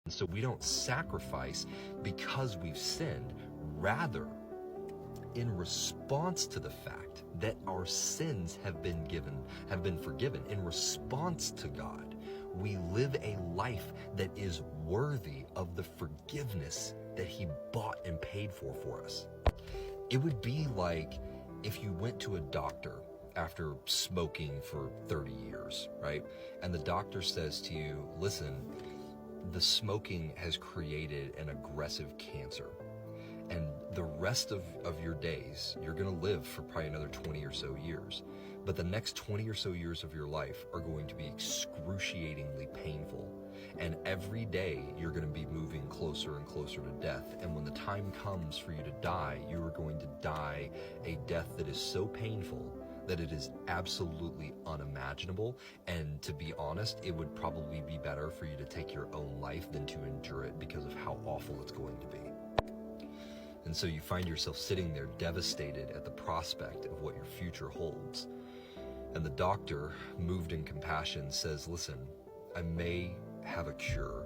So we don't sacrifice because we've sinned. Rather, in response to the fact that our sins have been forgiven, in response to God, we live a life that is worthy of the forgiveness that He bought and paid for us. It would be like if you went to a doctor after smoking for 30 years, right? And the doctor says to you, listen, the smoking has created an aggressive cancer. And the rest of your days, you're going to live for probably another 20 or so years. But the next 20 or so years of your life are going to be excruciatingly painful. And every day you're going to be moving closer and closer to death. And when the time comes for you to die, you are going to die a death that is so painful that it is absolutely unimaginable. And to be honest, it would probably be better for you to take your own life than to endure it because of how awful it's going to be. And so you find yourself sitting there devastated at the prospect of what your future holds. And the doctor, moved in compassion, says, listen, I may have a cure.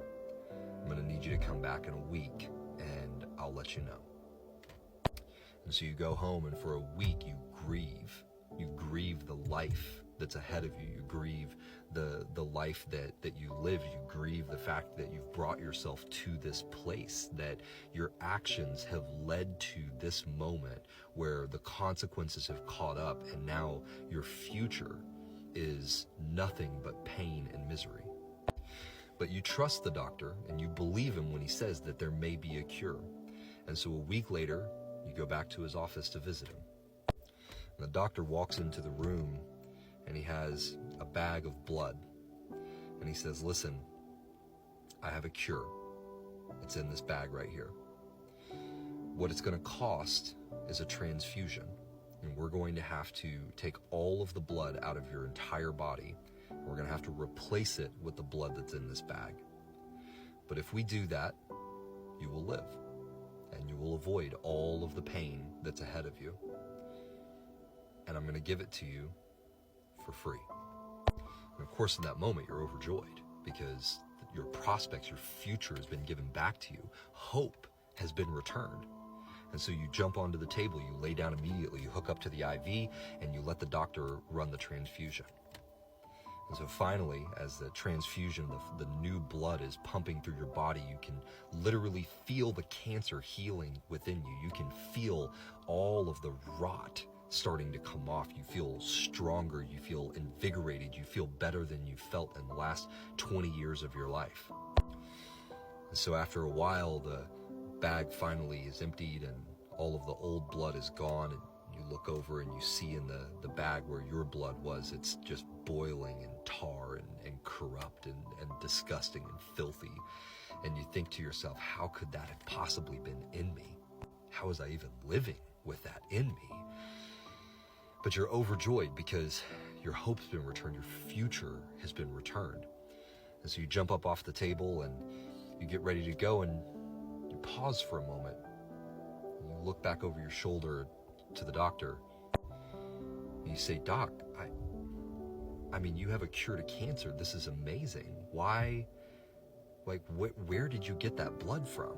I'm going to need you to come back in a week and I'll let you know. And so you go home, and for a week you grieve. You grieve the life that's ahead of you. You grieve the life that you live. You grieve the fact that you've brought yourself to this place, that your actions have led to this moment where the consequences have caught up, and now your future is nothing but pain and misery. But you trust the doctor and you believe him when he says that there may be a cure. And so a week later, you go back to his office to visit him. And the doctor walks into the room and he has a bag of blood. And he says, listen, I have a cure. It's in this bag right here. What it's going to cost is a transfusion. And we're going to have to take all of the blood out of your entire body. We're going to have to replace it with the blood that's in this bag. But if we do that, you will live. And you will avoid all of the pain that's ahead of you. And I'm going to give it to you for free. And of course, in that moment, you're overjoyed because your prospects, your future has been given back to you. Hope has been returned. And so you jump onto the table, you lay down immediately, you hook up to the IV, and you let the doctor run the transfusion. And so finally, as the transfusion, the new blood is pumping through your body, you can literally feel the cancer healing within you. You can feel all of the rot starting to come off. You feel stronger, you feel invigorated, you feel better than you felt in the last 20 years of your life. And so after a while, the bag finally is emptied and all of the old blood is gone, and you look over and you see in the bag where your blood was, it's just boiling and tar and corrupt and disgusting and filthy. And you think to yourself, how could that have possibly been in me? How was I even living with that in me? But you're overjoyed because your hope's been returned, your future has been returned. And so you jump up off the table and you get ready to go, and you pause for a moment. You look back over your shoulder to the doctor and you say, Doc, I mean, you have a cure to cancer. This is amazing. Why, where did you get that blood from?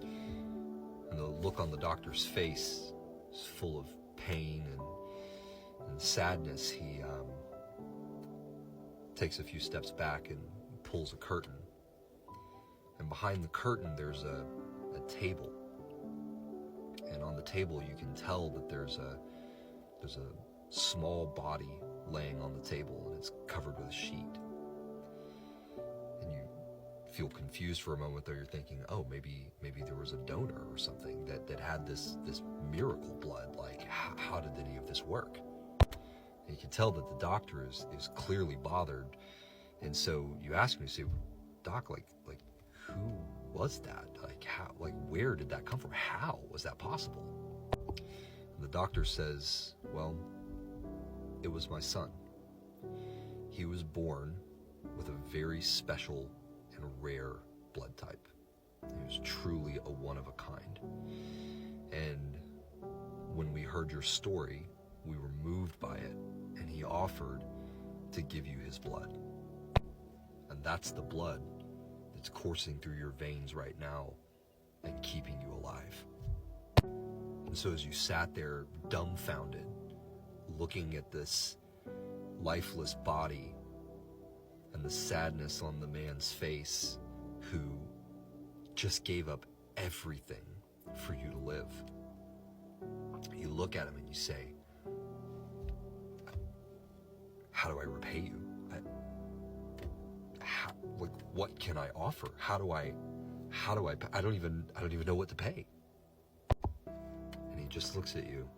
And the look on the doctor's face is full of pain and sadness. He takes a few steps back and pulls a curtain. And behind the curtain, there's a table. And on the table, you can tell that there's a small body laying on the table, and it's covered with a sheet. And you feel confused for a moment, though. You're thinking, oh, maybe there was a donor or something that had this miracle blood. Like, how did any of this work? And you can tell that the doctor is clearly bothered. And so you ask me, you say, Doc, like who was that? Like, how, where did that come from? How was that possible? And the doctor says, well, it was my son. He was born with a very special and rare blood type. He was truly a one of a kind. And when we heard your story, we were moved by it, and he offered to give you his blood. And that's the blood It's coursing through your veins right now and keeping you alive. And so as you sat there dumbfounded, looking at this lifeless body and the sadness on the man's face who just gave up everything for you to live, you look at him and you say, how do I repay you? What can I offer? How do I don't even know what to pay. And he just looks at you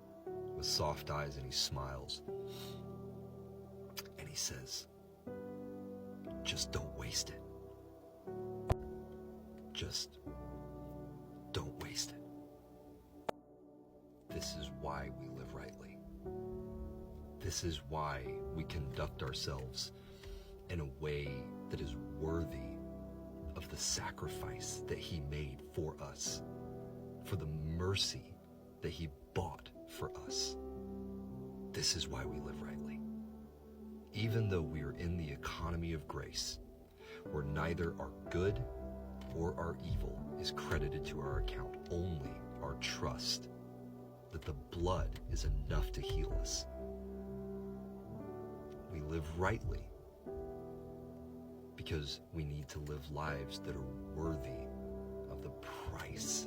with soft eyes and he smiles. And he says, just don't waste it. Just don't waste it. This is why we live rightly. This is why we conduct ourselves in a way that is worthy of the sacrifice that he made for us, for the mercy that he bought for us. This is why we live rightly. Even though we are in the economy of grace, where neither our good or our evil is credited to our account, only our trust that the blood is enough to heal us. We live rightly because we need to live lives that are worthy of the price